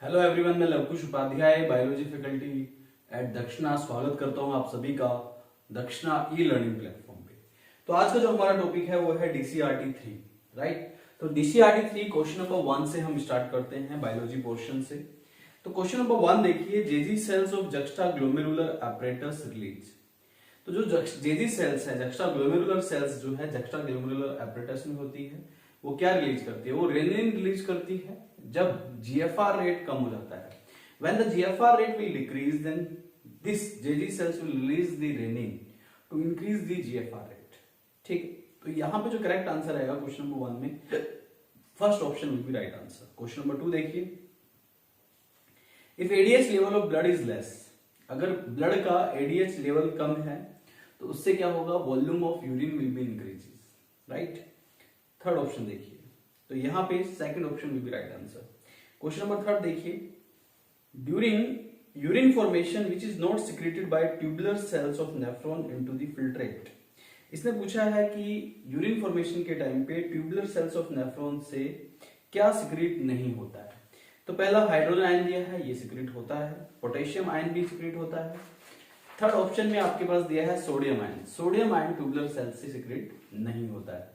Hello everyone, मैं Lavkush Upadhyay biology faculty at Dakshina स्वागत करता हूं आप सभी का दक्षिणा ई लर्निंग प्लेटफॉर्म पे। तो आज का जो हमारा टॉपिक है वो है डीसीआरटी 3, राइट। तो डीसीआरटी 3 क्वेश्चन नंबर 1 से हम स्टार्ट करते हैं बायोलॉजी पोर्शन से। तो क्वेश्चन नंबर 1 देखिए, जेजी sales of juxta glomerular apparatus release. तो जो जेजी सेल्स है, जक्स्टा ग्लोमेरुलर सेल्स जो है जक्स्टा ग्लोमेरुलर apparatus में होती है, वो क्या रिलीज करती है? वो रेनिन रिलीज करती है जब जीएफआर रेट कम हो जाता है। When the GFR rate will decrease then this JG cells will release the renin to increase the GFR rate. ठीक, तो यहां पे जो करेक्ट आंसर आएगा क्वेश्चन नंबर 1 में, first option will be right answer. Question number 2 देखिए, if ADH level of blood is less, अगर blood का एडीएच लेवल कम है तो उससे क्या होगा? Volume of urine will be increases, right. Third option देखिए, तो यहां पे second option will be right answer. Question number 3 देखिए, during urine formation which is not secreted by tubular cells of nephron into the filtrate. इसने पूछा है कि urine formation के टाइम पे ट्यूबुलर सेल्स ऑफ नेफ्रॉन से क्या सिक्रेट नहीं होता है। तो पहला हाइड्रोजन आयन दिया है, ये सिक्रेट होता है। पोटेशियम आयन भी सिक्रेट होता है। थर्ड ऑप्शन में आपके पास दिया है sodium ion. Sodium ion tubular cells से सिक्रेट नहीं होता है।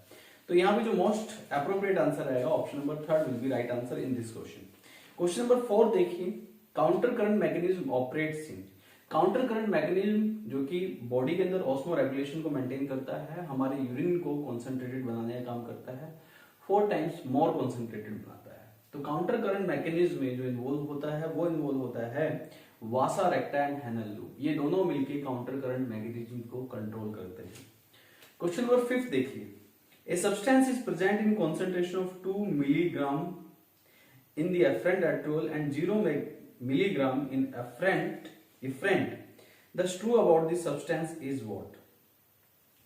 तो यहाँ पे जो मोस्ट अप्रोप्रिएट आंसर आएगा option number 3 will be right answer in this question. Question number 4 देखिए, counter current mechanism operates in. Counter current mechanism जो कि बॉडी के अंदर ऑस्मो रेगुलेशन को मेंटेन करता है, हमारे यूरिन को कॉन्सेंट्रेटेड बनाने का काम करता है, 4 टाइम्स मोर कॉन्सेंट्रेटेड बनाता है। तो काउंटर करंट मैकेनिज्म में जो इन्वॉल्व होता है वो इन्वॉल्व होता है वासा रेक्टा एंड हैनल लूप। ये दोनों मिलकर काउंटर करंट मैकेनिज्म को कंट्रोल करते हैं। क्वेश्चन नंबर 5 देखिए, a substance is present in concentration of 2 milligram in the afferent arteriole and 0 milligram in afferent. The true about this substance is what?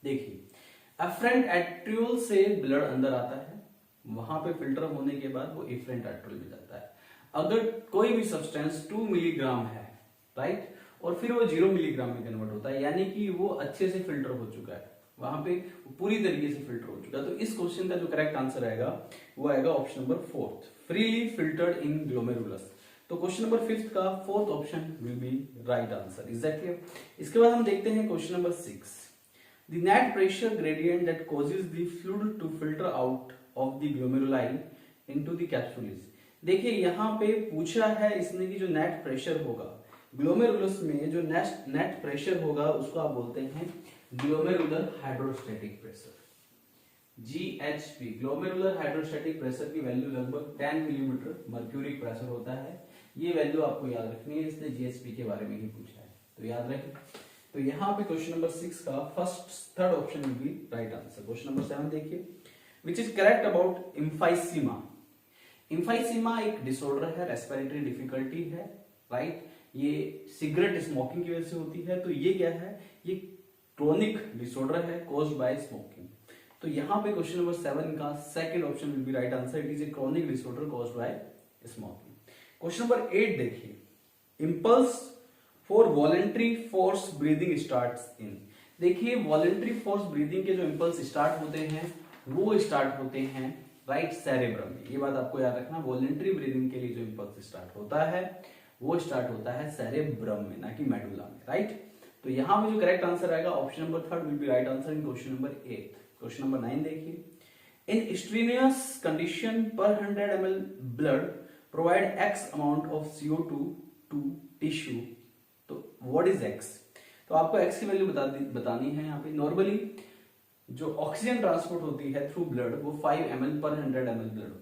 देखिए, afferent arteriole से blood अंदर आता है, वहां पे फिल्टर होने के बाद वो efferent arteriole में जाता है। अगर कोई भी सब्सटेंस 2 मिलीग्राम है, राइट, और फिर वो 0 मिलीग्राम में कन्वर्ट होता है, यानी कि वो अच्छे से फिल्टर हो चुका है, वहां पे पूरी तरीके से फिल्टर हो चुका है। तो इस क्वेश्चन का जो करेक्ट आंसर आएगा वो आएगा option number 4, freely filtered in glomerulus. तो क्वेश्चन नंबर 5 का fourth option will be right answer. Is that clear? इसके बाद हम देखते हैं question number 6, the net pressure gradient that causes the fluid to filter out of the glomeruli into the capsules. देखिए यहाँ पे पूछा है इसने कि जो नेट प्रेशर होगा ग्लोमेरुलस में, जो नेट प्रेशर होगा उसको आप बोलते हैं glomerular hydrostatic pressure, GHP। Glomerular hydrostatic pressure की वैल्यू लगभग 10 मिलीमीटर मर्क्यूरिक प्रेशर होता है। ये वैल्यू आपको याद रखनी है, इसने GHP के बारे में ही पूछा है, तो याद रखें। तो यहाँ पे क्वेश्चन नंबर 6 का third option will be right answer. Question number 7 देखिए, विच इज करेक्ट अबाउट इम्फाइसीमा। इम्फाइसीमा एक डिसऑर्डर है, रेस्पिरेटरी डिफिकल्टी है, राइट। ये सिगरेट स्मोकिंग की वजह से होती है। तो ये क्या है? ये क्रोनिक डिसऑर्डर है कॉज्ड बाय स्मोकिंग। तो यहाँ पे क्वेश्चन नंबर 7 का second option will be right answer. It is a chronic disorder caused by smoking. Question number 8 देखिए, impulse for voluntary force breathing starts in. देखिए वॉलेंट्री फोर्स ब्रीदिंग के जो impulse start होते हैं वो स्टार्ट होते हैं राइट सेरेब्रम में। ये बात आपको याद रखना, वॉलेंट्री ब्रीदिंग के लिए जो इंपल्स स्टार्ट होता है वो स्टार्ट होता है सेरेब्रम में, ना कि मेडुला में, राइट। तो यहां पे जो करेक्ट आंसर आएगा option number 3 will be right answer in question number 8। Question number 9 देखिए, इन स्ट्रीनियस कंडीशन पर 100 ml blood provide x amount of CO2 to tissue. तो व्हाट इज x? तो आपको x की वैल्यू बतानी है। यहाँ पे नॉर्मली जो ऑक्सीजन ट्रांसपोर्ट होती है थ्रू ब्लड वो 5 ml पर 100 ml ब्लड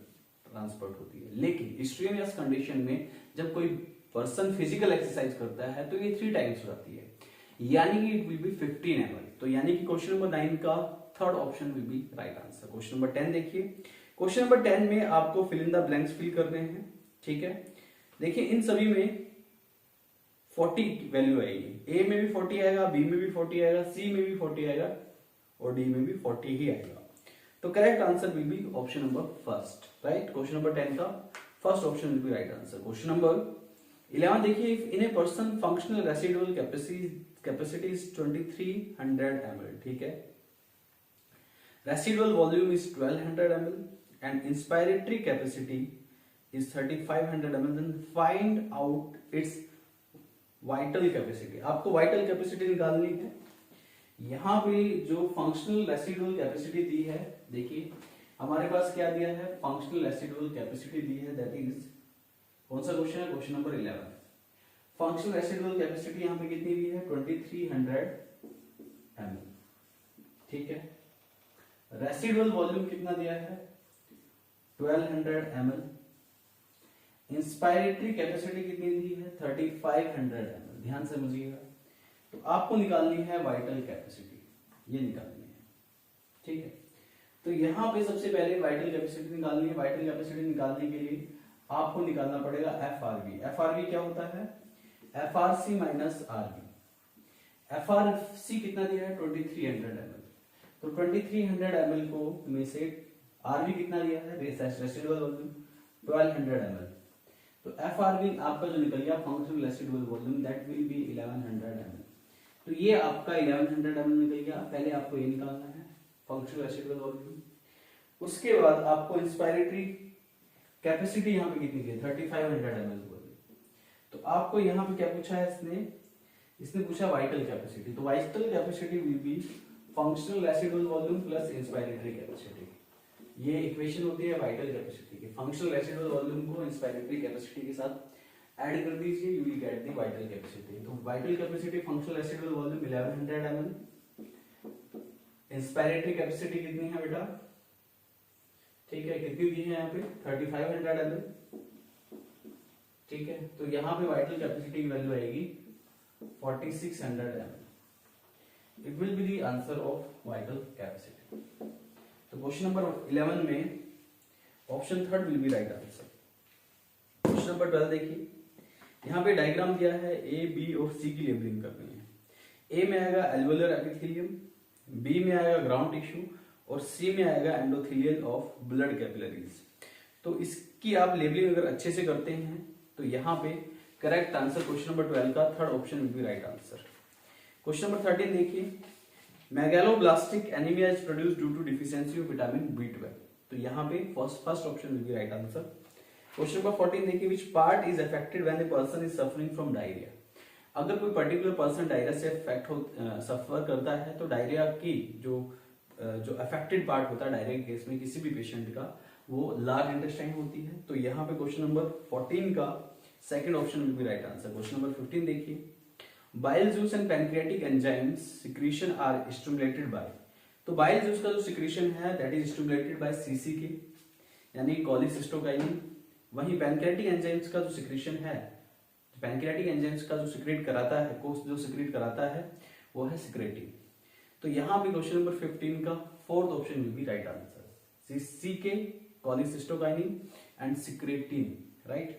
ट्रांसपोर्ट होती है, लेकिन स्ट्रीनियस कंडीशन में जब कोई पर्सन फिजिकल एक्सरसाइज करता है तो ये 3 टाइम्स हो जाती है, यानी कि इट विल बी 15 ml। तो यानी कि क्वेश्चन नंबर 9 का third option will be right answer. Question number 10 देखिए, क्वेश्चन नंबर 10 में आपको fill in the blanks fill करने हैं, ठीक है। देखिए इन सभी में 40 वैल्यू आएगी, ए में भी 40 आएगा, बी में भी 40 आएगा, सी में भी 40 आएगा और डी में भी 40 ही आएगा। तो correct answer will be option number first, right. Question number 10 का first option will be right answer. Question number 11 देखिए, if in a person functional residual capacity is 2300 ml, ठीक है, residual volume is 1200 ml and inspiratory capacity is 3500 ml, then find out its vital capacity. आपको vital capacity निकालनी है। यहाँ पे जो functional residual capacity दी है, देखिए हमारे पास क्या दिया है, फंक्शनल रेसिडुअल कैपेसिटी दी है, दैट इज कौन सा क्वेश्चन है, question number 11। Functional residual capacity यहाँ पे कितनी दी है, 2300 ml, ठीक है। रेसिडुअल वॉल्यूम कितना दिया है, 1200 ml। इंस्पायरेटरी कैपेसिटी कितनी दी है, 3500 ml। ध्यान से समझिएगा। तो आपको निकालनी है वाइटल कैपेसिटी, ये निकालनी है, ठीक है। तो यहाँ पे सबसे पहले वाइटल कैपेसिटी निकालनी है। वाइटल कैपेसिटी निकालने के लिए आपको निकालना पड़ेगा एफआरवी। एफआरवी क्या होता है, एफआरसी माइनस आरवी। एफआरसी कितना दिया है, 2300 ml। तो 2300 ml को में से आरवी कितना दिया है, रेसिडुअल वॉल्यूम 1200 ml। तो एफआरवी आपका जो निकल गया functional residual volume, that will B 1100 ml। तो ये आपका 1100 ml निकल गया। पहले आपको ये निकालना है फंक्शनल रेसिडुअल वॉल्यूम। उसके बाद आपको इंस्पायरेटरी कैपेसिटी यहाँ पे कितनी है, 3500 ml वॉल्यूम। तो आपको यहाँ पे क्या पूछा है, इसने पूछा वाइटल कैपेसिटी। तो vital capacity will be functional residual volume plus inspiratory capacity. ये इक्वेशन होती है वाइटल कैपेसिटी की। फंक्शनल रेसिडुअल वॉल्यूम को इंस्पायरेटरी कैपेसिटी के साथ ऐड कर दीजिए, you will get the vital capacity. तो vital capacity functional residual volume 1100 ml। Inspiratory capacity कितनी है बेटा, ठीक है, कितनी दी है यहाँ पे, 3500 ml, ठीक है। तो यहाँ पे वाइटल कैपेसिटी की वैल्यू आएगी 4600 ml। It will be the answer of vital capacity. तो क्वेश्चन नंबर 11 में option third will be right answer. Question number 12 देखिए, यहाँ पे डायग्राम दिया है, ए बी और सी की लेबलिंग करनी है। ए में आएगा एल्वेलर एपिथेलियम, बी में आएगा ग्राउंड टिश्यू और सी में आएगा एंडोथेलियल ऑफ ब्लड कैपिलरीज। तो इसकी आप लेबलिंग अगर अच्छे से करते हैं तो यहाँ पे करेक्ट आंसर क्वेश्चन नंबर 12 का third option will be right answer. Question number 13 देखिए, megaloblastic anaemia is produced due to deficiency of vitamin B12। तो यहाँ पे first option will be right answer. Question number 14 देखिए, which part is affected when the person is suffering from diarrhoea. अगर कोई particular person diarrhoea से सफर करता है तो डायरिया की जो अफेक्टेड पार्ट होता है डायरिया केस में किसी भी पेशेंट का, वो लार्ज इंटेस्टाइन होती है। तो यहाँ पे क्वेश्चन नंबर 14 का second option will be right answer. Question number 15 देखिए, bile juice and pancreatic enzymes secretion are stimulated by. तो बाइल जूस का जो सिक्रीशन है that is stimulated by CCK यानी कोलिसिस्टोकाइनिन। वहीं पैनक्रियाटिक एंजाइम्स का जो सिक्रीशन है, पैनक्रियाटिक एंजाइम्स का जो सिक्रेट कराता है, कोष जो सिक्रेट कराता है वो है सिक्रेटिन। तो यहाँ पे क्वेश्चन नंबर 15 का fourth option will be right answer, CCK, cholecystokinin and secretin, right.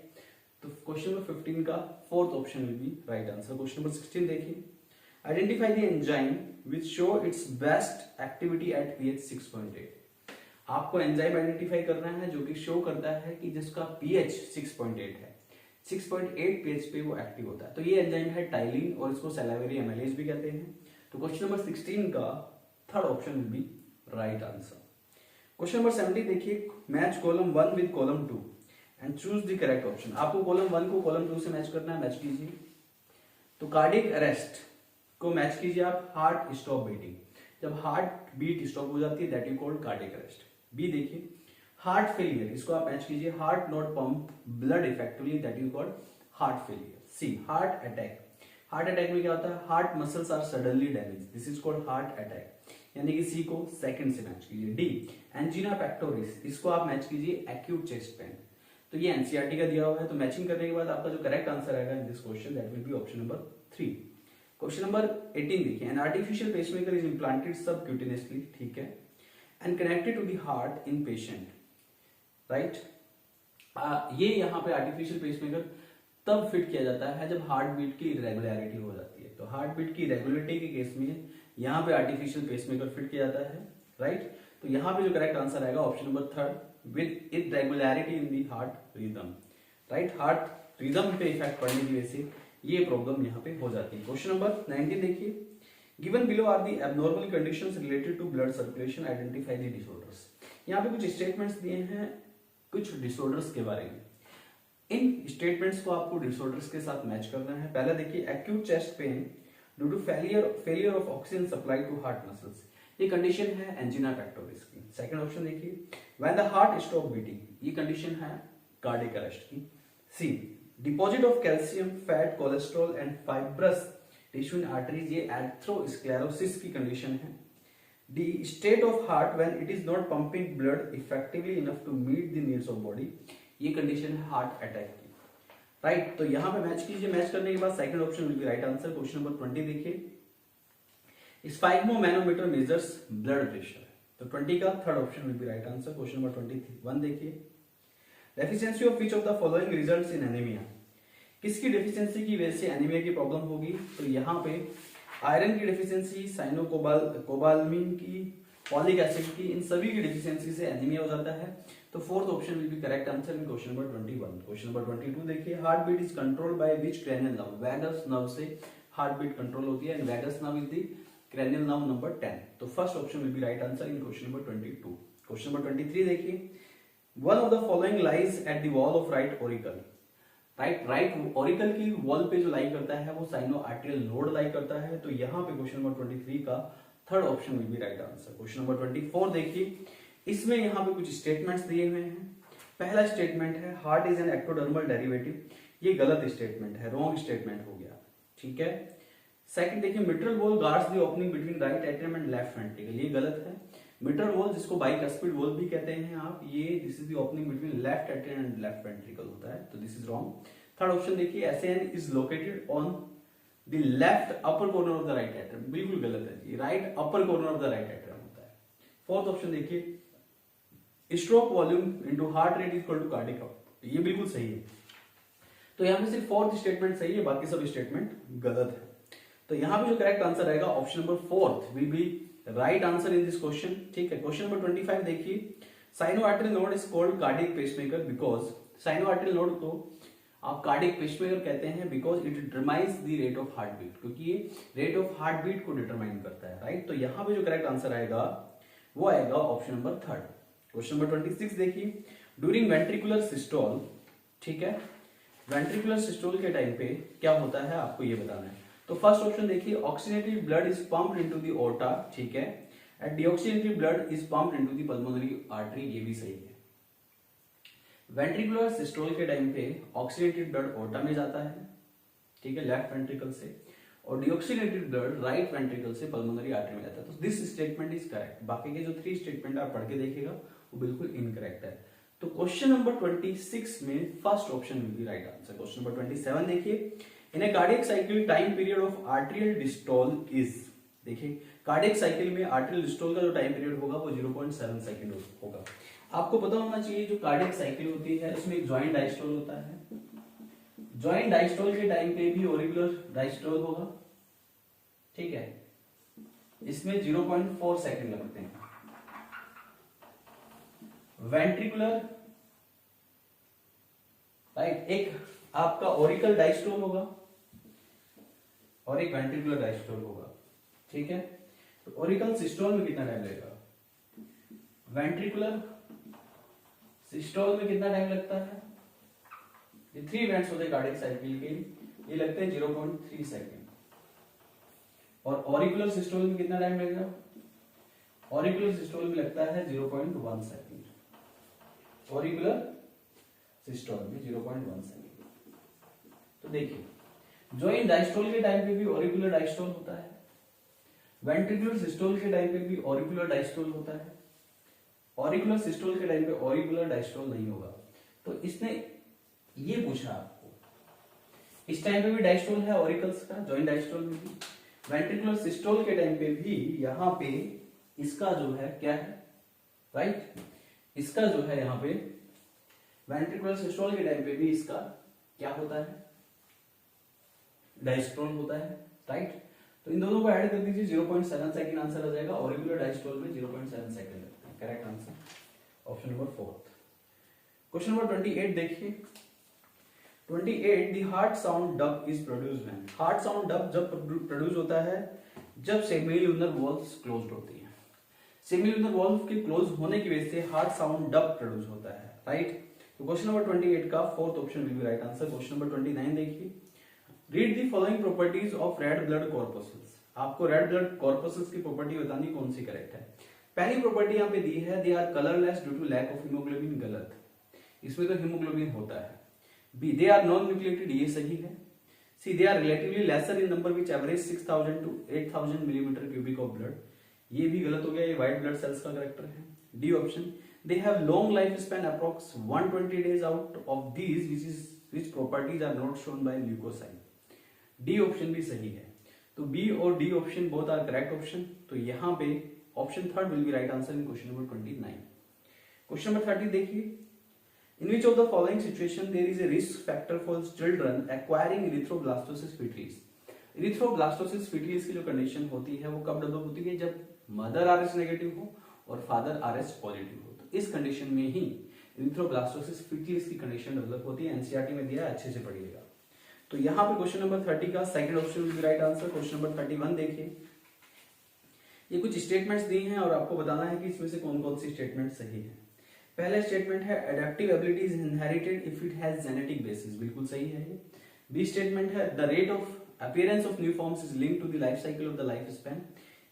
तो क्वेश्चन नंबर 15 का fourth option will be right answer. Question number 16 देखिए, identify the enzyme which show its best activity at pH 6.8। आपको enzyme identify करना है जो कि show करता है कि जिसका pH 6.8 है, 6.8 pH पे वो एक्टिव होता है। तो ये एंजाइम है टाइलिन और इसको सैलिवरी एमाइलेज भी कहते हैं। तो क्वेश्चन नंबर 16 का third option will be right answer. Question number 17 देखिए, match column 1 with column 2 and choose the correct option. आपको कॉलम 1 को कॉलम 2 से मैच करना है, मैच कीजिए। तो कार्डियक अरेस्ट को मैच कीजिए आप, हार्ट स्टॉप बीटिंग। जब हार्ट बीट स्टॉप हो जाती है that you called cardiac arrest. B देखिए, हार्ट फेलियर, इसको आप मैच कीजिए, heart not pump blood effectively that you called heart failure. C, heart attack, heart attack में क्या होता है, heart muscles are suddenly damage, this is called heart attack, यानी कि सी को सेकंड से मैच कीजिए। डी, एंजीना पेक्टोरिस, इसको आप मैच कीजिए एक्यूट चेस्ट पेन। तो ये एनसीईआरटी का दिया हुआ है। तो मैचिंग करने के बाद आपका जो करेक्ट आंसर आएगा in this question that will be option number 3। Question number 18 देखिए, an artificial pacemaker is implanted subcutaneously, ठीक है, and connected to the heart in patient, right. ये यहाँ पे आर्टिफिशियल पेसमेकर तब फिट किया जाता है जब हार्ट बीट की इरेगुलरिटी हो जाती है। तो हार्ट बीट की इरेगुलरिटी के केस में यहाँ पे आर्टिफिशियल पेसमेकर फिट किया जाता है, राइट। तो यहाँ पे जो करेक्ट आंसर आएगा option number 3, with irregularity in the heart rhythm, right. Heart rhythm पे इफेक्ट पड़ने की वजह से ये प्रॉब्लम यहाँ पे हो जाती है। क्वेश्चन नंबर 19 देखिए, given below are the abnormal conditions related to blood circulation, identify the disorders. यहाँ पे कुछ स्टेटमेंट्स दिए हैं कुछ डिसऑर्डर्स के बारे में। इन स्टेटमेंट्स को आपको डिसऑर्डर्स के साथ मैच करना है। पहला देखिए, acute chest pain due to failure of oxygen supply to heart muscles, ये कंडीशन है एंजिना पेक्टोरिस की। सेकंड ऑप्शन देखिए, when the heart stop beating, ये कंडीशन है कार्डियक अरेस्ट की। C, deposit of calcium, fat, cholesterol and fibrous tissue in arteries, ये atherosclerosis की condition है। The state of heart when it is not pumping blood effectively enough to meet the needs of body, ये condition है heart attack की। Right, तो यहां पे match कीजिए। मैच करने के बाद second option will be right answer. Question number 20 देखिए, स्पाइगमोमैनोमीटर मेजर्स ब्लड प्रेशर, तो 20 का third option will be right answer. Question number 21 देखिए, deficiency of which of the following results in anaemia, किसकी डेफिशिएंसी की वजह से एनीमिया की प्रॉब्लम होगी? तो यहाँ पे आयरन की डेफिशिएंसी, साइनोकोबालामिन की, फॉलिक एसिड की, इन सभी की डेफिशिएंसी से एनीमिया हो जाता है। तो fourth option will be correct answer in question number 21। Question number 22 देखिए, heart beat is controlled by which cranial nerve, vagus nerve से हार्ट बीट कंट्रोल होती है, and vagus nerve is the cranial nerve number 10। तो first option will be right answer in question number 22। Question number 23 देखिए, one of the following lies at the wall of right auricle, right auricle की wall पे जो लाई करता है वो cyano arterial node लाई करता है। तो यहाँ पे क्वेश्चन नंबर 23 का third option will be right answer. Question number 24 देखिए, इसमें यहाँ पे कुछ स्टेटमेंट्स दिए हुए हैं। पहला स्टेटमेंट है heart is an ectodermal derivative, ये गलत स्टेटमेंट है, रॉन्ग स्टेटमेंट हो गया, ठीक है। सेकंड देखिए, mitral valve guards the opening between right atrium and left ventricle, ये गलत है। मिट्रल वॉल जिसको बाइकस्पिड वॉल भी कहते हैं आप, ये this is the opening between left atrium and left ventricle होता है, तो this is wrong. Third option देखिए, SN is located on the left upper corner of the right atrium, बिल्कुल गलत है जी, right upper corner of the right atrium होता है। फोर्थ ऑप्शन देखिए, stroke volume into heart rate is equal to cardiac output, ये बिल्कुल सही है। तो यहाँ पे सिर्फ फोर्थ स्टेटमेंट सही है, बाकी सब स्टेटमेंट गलत है। तो यहाँ पे जो करेक्ट आंसर आएगा option number fourth will be right answer in this question, ठीक है। क्वेश्चन नंबर 25 देखिए, sino arterial node is called cardiac pacemaker because, sino arterial node को आप कार्डियक पेसमेकर कहते हैं because it determines the rate of heart beat, क्योंकि ये rate of heart beat को डिटरमाइन करता है, राइट। तो यहाँ पे जो करेक्ट आंसर आएगा वो आएगा option number third. Question number 26 देखिए, ड्यूरिंग वेंट्रिकुलर सिस्टोल, ठीक है, वेंट्रिकुलर सिस्टोल के टाइम पे क्या होता है आपको ये बताना है। तो फर्स्ट ऑप्शन देखिए, oxygenated blood is pumped into the aorta, ठीक है, and deoxygenated blood is pumped into the pulmonary artery, ये भी सही है। वेंट्रिकुलर सिस्टोल के टाइम पे ऑक्सीजनेटेड ब्लड ओर्टा में जाता है, ठीक है, लेफ्ट वेंट्रिकल से, और डीऑक्सीजनेटेड ब्लड राइट वेंट्रिकल से पल्मोनरी आर्टरी में जाता है। तो दिस स्टेटमेंट इज करेक्ट। बाकी के जो 3 स्टेटमेंट आप पढ़ के देखिएगा वो बिल्कुल इनकरेक्ट है। तो क्वेश्चन नंबर 26 में first option will be right answer. Question number 27 देखिए, in a cardiac cycle time period of arterial diastole is, देखिए कार्डियक साइकिल में आर्टेरियल डिस्टॉल का जो टाइम पीरियड होगा वो 0.7 सेकंड होगा। आपको पता होना चाहिए जो कार्डियक साइकिल होती है उसमें एक जॉइंट डायस्टोल होता है, जॉइंट डायस्टोल के टाइम पे भी ऑरिकुलर डायस्टोल होगा, ठीक है, इसमें 0.4 सेकंड लगते हैं। वेंट्रिकुलर, राइट, एक आपका ऑरिकल डायस्टोल होगा और एक वेंट्रिकुलर डायस्टोल होगा, ठीक है। तो ऑरिकल सिस्टोल में कितना टाइम लगेगा, वेंट्रिकुलर सिस्टोल में कितना टाइम लगता है, ये 3 इवेंट्स होते हैं कार्डियक साइकिल के, ये लगते हैं 0.3 सेकंड। और ऑरिकुलर सिस्टोल में कितना टाइम लगेगा, ऑरिकुलर सिस्टोल में लगता है 0.1 सेकंड, ऑरिकुलर सिस्टोल में 0.1 सेकंड। तो देखिए जॉइंट डायस्टोल के टाइम पे भी ऑरिकुलर डायस्टोल होता है, वेंट्रिकुलर सिस्टोल के टाइम पे भी ऑरिकुलर डायस्टोल होता है, ऑरिकुलर सिस्टोल के टाइम पे ऑरिकुलर डायस्टोल नहीं होगा। तो इसने ये पूछा आपको, इस टाइम पे भी डायस्टोल है ऑरिकल्स का, जॉइंट डायस्टोल में भी, वेंट्रिकुलर सिस्टोल के टाइम पे भी यहाँ पे इसका जो है क्या है, राइट, इसका जो है यहाँ पे वेंट्रिकुलर सिस्टोल के टाइम पे भी इसका क्या होता है, डायस्टोल होता है, राइट। तो इन दोनों को ऐड कर दीजिए, 0.7 सेकंड आंसर आ जाएगा। ऑरिकुलर डायस्टोल में 0.7 सेकंड लगता है, correct answer option number 4। Question number 28 देखिए, 28 the heart sound dub is produced when, heart sound dub जब प्रोड्यूस होता है जब सेमिल्यूनर वॉल्व्स क्लोज्ड होती है, सेमिल्यूनर वॉल्व के क्लोज होने की वजह से हार्ट साउंड डब प्रोड्यूस होता है, राइट। तो क्वेश्चन नंबर 28 का fourth option will be right answer. Question number 29 देखिए, read the following properties of red blood corpuscles. आपको रेड ब्लड कॉर्पसेल्स की प्रॉपर्टी बतानी कौन सी करेक्ट है। पहली प्रॉपर्टी यहाँ पे दी है, they are colourless due to lack of haemoglobin, गलत, इसमें तो हीमोग्लोबिन होता है। B, they are non nucleated, ये सही है। C, they are relatively lesser in number which average 6000 to 8000 millimetre cubic of blood, ये भी गलत हो गया, ये व्हाइट ब्लड सेल्स का करेक्टर है। D option, they have long lifespan approx 120 days, out of these which properties are not shown by leukocyte। D option भी सही है। तो बी और D option both are correct option. तो यहाँ पे option third will be right answer in question number 29। Question number 30 देखिए, in which of the following situation there is a risk factor for children acquiring erythroblastosis fetalis. Erythroblastosis fetalis की जो condition होती है वो कब डेवलप होती है, जब मदर आरएच नेगेटिव हो और फादर आरएच पॉजिटिव हो। इस कंडीशन में ही इरिथ्रोब्लास्टोसिस फीटलिस की कंडीशन डेवलप होती है। एनसीईआरटी में दिया है, अच्छे से पढ़िएगा। तो यहाँ पे क्वेश्चन नंबर 30 का second option will be right answer. Question number 31 देखिए, ये कुछ स्टेटमेंट्स दी हैं और आपको बताना है कि इसमें से कौन कौन सी स्टेटमेंट सही है। पहला स्टेटमेंट है adaptive ability is inherited if it has genetic basis, बिल्कुल सही है ये। बी स्टेटमेंट है the rate of appearance of new forms is linked to the life cycle of the life span,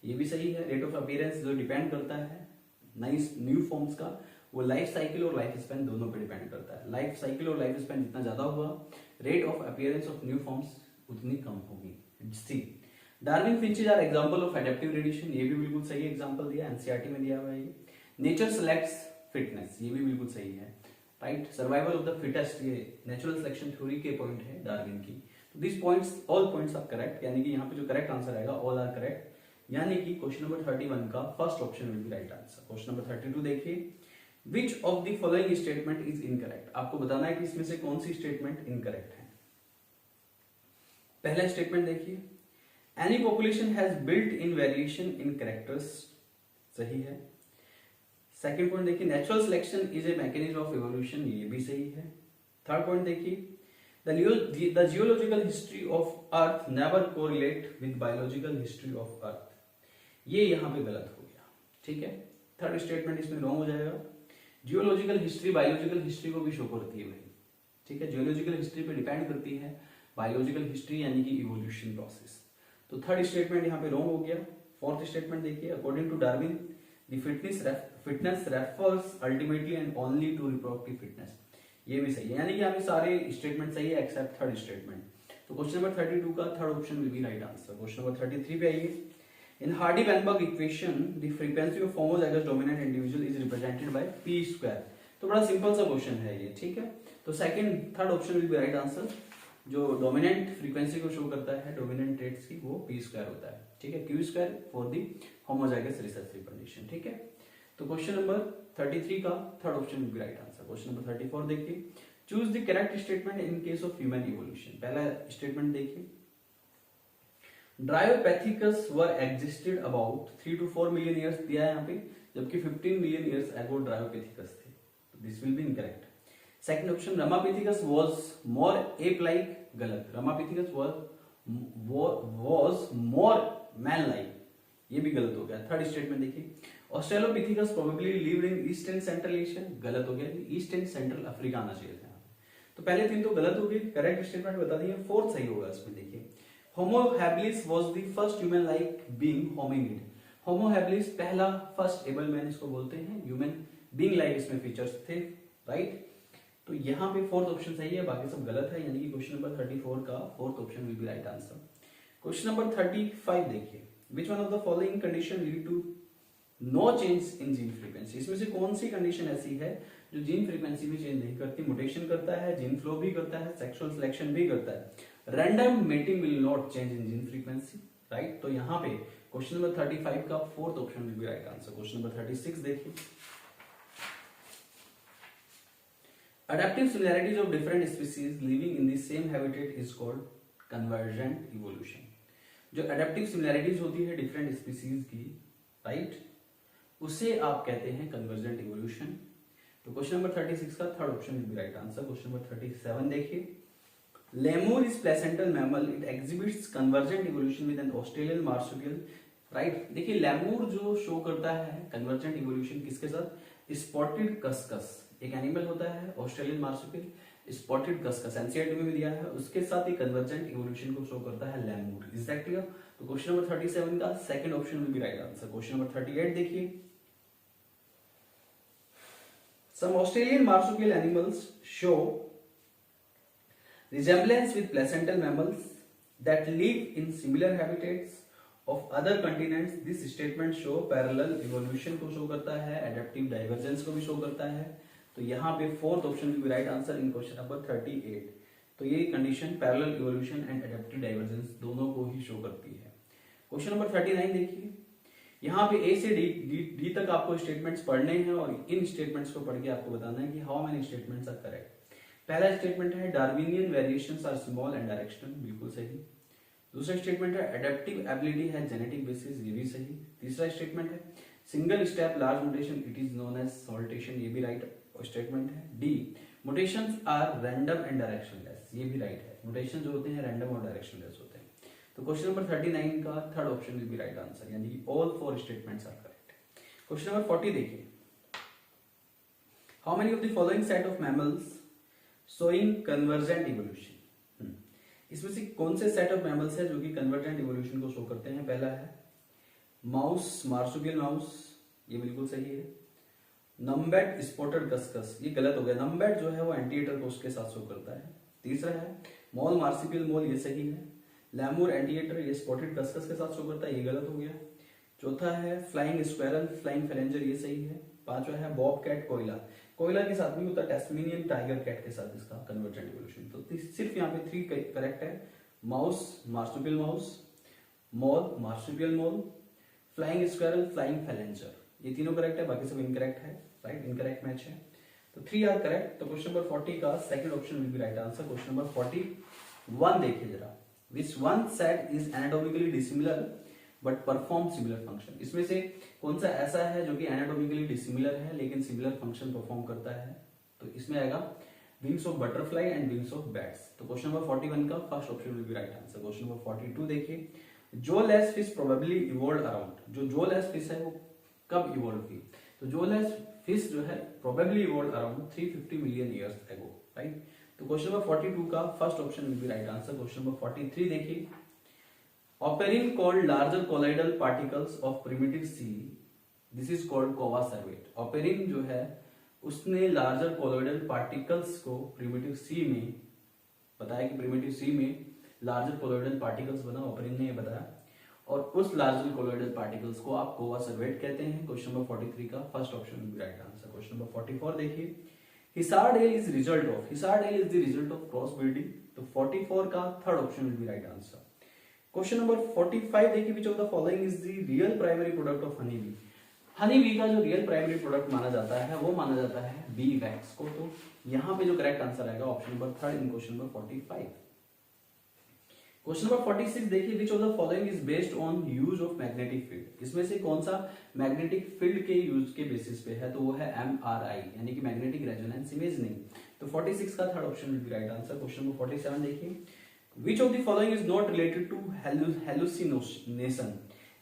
ये भी सही है। रेट ऑफ अपीयरेंस जो डिपेंड करता है न्यू फॉर्म्स का, वो लाइफ साइकिल और लाइफ स्पैन दोनों पे डिपेंड करता है। लाइफ साइकिल और लाइफ स्पैन जितना ज्यादा हुआ, rate of appearance of new forms उतनी कम होगी। C, Darwin finches are example of adaptive radiation, ये भी बिल्कुल सही एग्जांपल दिया, एनसीईआरटी में दिया हुआ है ये। नेचर सेलेक्ट्स फिटनेस, ये भी बिल्कुल सही है, right. Survival of the fittest, ये नेचुरल सिलेक्शन थ्योरी के पॉइंट है डार्विन की। तो this points, all points are correct, यानी कि यहाँ पे जो करेक्ट आंसर आएगा ऑल आर करेक्ट, यानी कि क्वेश्चन नंबर 31 का first option will be right answer. Question number 32 देखिए, which of the following statement is incorrect. आपको बताना है कि इसमें से कौन सी स्टेटमेंट इनकरेक्ट है। पहला स्टेटमेंट देखिए, any population has built in variation in characters, सही है। सेकंड पॉइंट देखिए, natural selection is a mechanism of evolution, ये भी सही है। थर्ड पॉइंट देखिए, the geological history of earth never correlate with biological history of earth, ये यहां पे गलत हो गया, ठीक है। थर्ड स्टेटमेंट इसमें रॉन्ग हो जाएगा। जियोलॉजिकल हिस्ट्री बायोलॉजिकल हिस्ट्री को भी शो करती है भाई, ठीक है। जियोलॉजिकल हिस्ट्री पे डिपेंड करती है बायोलॉजिकल हिस्ट्री, यानी कि इवोल्यूशन प्रोसेस। तो थर्ड स्टेटमेंट यहाँ पे रॉन्ग हो गया। फोर्थ स्टेटमेंट देखिए, according to Darwin the fitness refers ultimately and only to reproductive fitness, ये भी सही है, यानी कि यहाँ पे सारे स्टेटमेंट सही है एक्सेप्ट थर्ड स्टेटमेंट। तो क्वेश्चन नंबर 32 का third option will be right answer. Question number 33 पे आइए, in Hardy Weinberg equation the frequency of homozygous dominant individual is represented by p square. तो बड़ा सिंपल सा क्वेश्चन है ये, ठीक है। तो second third option will be right answer. जो डोमिनेंट फ्रीक्वेंसी को शो करता है डोमिनेंट ट्रेट्स की, वो p स्क्वायर होता है, ठीक है। q square for the homozygous recessive condition, ठीक है। तो क्वेश्चन नंबर 33 का third option will be right answer. Question number 34 देखिए, choose the correct statement in case of human evolution. पहला स्टेटमेंट देखिए, Dryopithecus were existed about 3 to 4 million years दिया है यहाँ पे, जबकि 15 million years ago Dryopithecus थे, तो this will be incorrect. Second option, Ramapithecus was more ape-like, गलत, Ramapithecus was more man-like, ये भी गलत हो गया। थर्ड स्टेटमेंट देखिए, Australopithecus probably lived in East and Central Asia, गलत हो गया, ईस्ट एंड सेंट्रल अफ्रीका आना चाहिए था। तो पहले तीन तो गलत हो गए, करेक्ट स्टेटमेंट बता दिए। फोर्थ सही होगा इसमें देखिए, Homo habilis was the first human-like being hominid। Homo habilis पहला फर्स्ट एबल मैन इसको बोलते हैं, ह्यूमन बीइंग लाइक इसमें फीचर्स थे, राइट। तो यहाँ पे फोर्थ ऑप्शन सही है, बाकी सब गलत है, यानी कि क्वेश्चन नंबर 34 का fourth option will be right answer. Question number 35 देखिए, which one of the following condition lead to no change in gene frequency. इसमें से कौन सी कंडीशन ऐसी है जो जीन फ्रीक्वेंसी भी चेंज नहीं करती, म्यूटेशन करता है, जीन फ्लो भी करता है, सेक्सुअल सिलेक्शन भी करता है। Random mating will not change in gene frequency, right. तो यहाँ पे क्वेश्चन नंबर 35 का fourth option will be right answer. Question number 36 देखिए, adaptive similarities of different species living in the same habitat is called convergent evolution. जो adaptive similarities होती है different species की, right, उसे आप कहते हैं कन्वर्जेंट इवोल्यूशन। तो क्वेश्चन नंबर 36 का third option will be right answer. Question number 37 देखिए, lemur is placental mammal, it exhibits convergent evolution with an Australian marsupial, right. देखिए लेमूर जो शो करता है कन्वर्जेंट इवोल्यूशन किसके साथ, स्पॉटेड कस्कस, एक एनिमल होता है Australian marsupial, spotted cuscus, NCERT में भी दिया है, उसके साथ ही कन्वर्जेंट इवोल्यूशन को शो करता है लैमूर। Is that clear? तो क्वेश्चन नंबर 37 का second option will be right answer. Question number 38 देखिए, some Australian marsupial animals show resemblance with placental mammals that live in similar habitats of other continents. This statement show parallel evolution को show करता है, adaptive divergence को भी show करता है। तो यहाँ पे fourth option will be right answer in question number 38। तो ये condition parallel evolution and adaptive divergence दोनों को ही शो करती है। क्वेश्चन नंबर 39 देखिए, यहाँ पे ए से डी तक आपको स्टेटमेंट्स पढ़ने हैं और इन स्टेटमेंट्स को पढ़ के आपको बताना है कि how many statements are correct. पहला स्टेटमेंट है Darwinian variations are small and directional, बिल्कुल सही। दूसरा स्टेटमेंट है एडेप्टिव एबिलिटी है जेनेटिक बेसिस, ये भी सही। तीसरा स्टेटमेंट है single step large mutation it is known as saltation, ये भी राइट स्टेटमेंट है। D mutations are random and directionless, ये भी राइट है। म्यूटेशन जो होते हैं रैंडम और डायरेक्शनलेस होते हैं। तो क्वेश्चन नंबर 39 का third option will be right answer, यानी कि all four statements are correct. Question number 40 देखिए, how many of the following set of mammals showing convergent evolution. इसमें से कौन से सेट ऑफ मैमल्स है जो कि कन्वर्जेंट इवोल्यूशन को शो करते हैं? पहला है माउस, मार्सुपियल माउस, ये बिल्कुल सही है। नम्बैट स्पॉटेड कस्कस, ये गलत हो गया, नम्बैट जो है वो एंटीएटर को उसके साथ शो करता है। तीसरा है मॉल, मार्सुपियल मॉल, ये सही है। लैमूर एंटीएटर, ये स्पॉटेड कस्कस के साथ शो करता है, ये गलत हो गया। चौथा है फ्लाइंग स्क्वेरल, फ्लाइंग फ्लेंजर, ये सही है। पांचवा है बॉब कैट, कोयला, कोयला के साथ भी होता है, टेस्मेनियन टाइगर कैट के साथ इसका कन्वर्जेंट इवोल्यूशन। तो सिर्फ यहाँ पे 3 करेक्ट है, mouse, marsupial mouse, mall, marsupial mall, flying squirrel, flying plunger, ये तीनों करेक्ट है, बाकी सब इनकरेक्ट है, राइट, इनकरेक्ट मैच है। तो 3 आर करेक्ट। तो क्वेश्चन नंबर 40 का second option will be right answer. Question number 41 देखिए जरा, which one set is anatomically dissimilar but perform similar function. इसमें से कौन सा ऐसा है जो कि एनाटॉमिकली डिसिमिलर है लेकिन सिमिलर फंक्शन परफॉर्म करता है? तो इसमें आएगा wings of butterfly and wings of bats. तो क्वेश्चन नंबर 41 का first option will be right answer. Question number 42 देखिए, jawless fish probably evolve around, जो जोलेस फिश है वो कब इवॉल्व हुई? तो जोलेस फिश जो है probably evolve around 350 million years ago, right. तो क्वेश्चन नंबर 42 का first option will be right answer. Question number 43 देखिए, Operine called larger colloidal particles of primitive sea. This is called Cova cervate. Operine जो है उसने larger colloidal particles को primitive sea में बताया कि primitive sea में larger colloidal particles बना, Operine ने ये बताया, और उस larger colloidal particles को आप Cova cervate कहते हैं। क्वेश्चन नंबर 43 का first option will be right answer. Question number 44 देखिए, Hisardale is result of, Hisardale is the result of cross breeding। तो 44 का third option will be right answer. Question number 45 देखिए, which of the following is the real primary product of honey bee. Honey bee का जो real primary product माना जाता है वो माना जाता है बी वैक्स को। तो यहाँ पे जो करेक्ट आंसर आएगा ऑप्शन नंबर 3 इन क्वेश्चन नंबर 45। क्वेश्चन नंबर 46 देखिए, which of the following is based on use of magnetic field. इसमें से कौन सा मैग्नेटिक फील्ड के यूज के बेसिस पे है? तो वो है MRI, यानी कि मैग्नेटिक रेजोनेंस इमेजिंग। तो 46 का third option will be right answer. Question number 47 देखिए, Which of the following is not related to hallucination?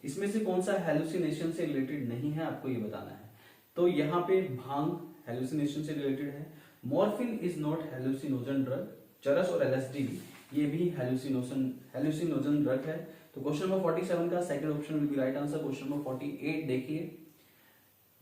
इसमें से कौन सा hallucination से रिलेटेड नहीं है, आपको ये बताना है। तो यहाँ पे भांग hallucination से रिलेटेड है, morphine is not hallucinogen drug, चरस और LSD ये भी hallucinogen ड्रग है। तो क्वेश्चन नंबर 47 का second option will be right answer. Question number 48 देखिए,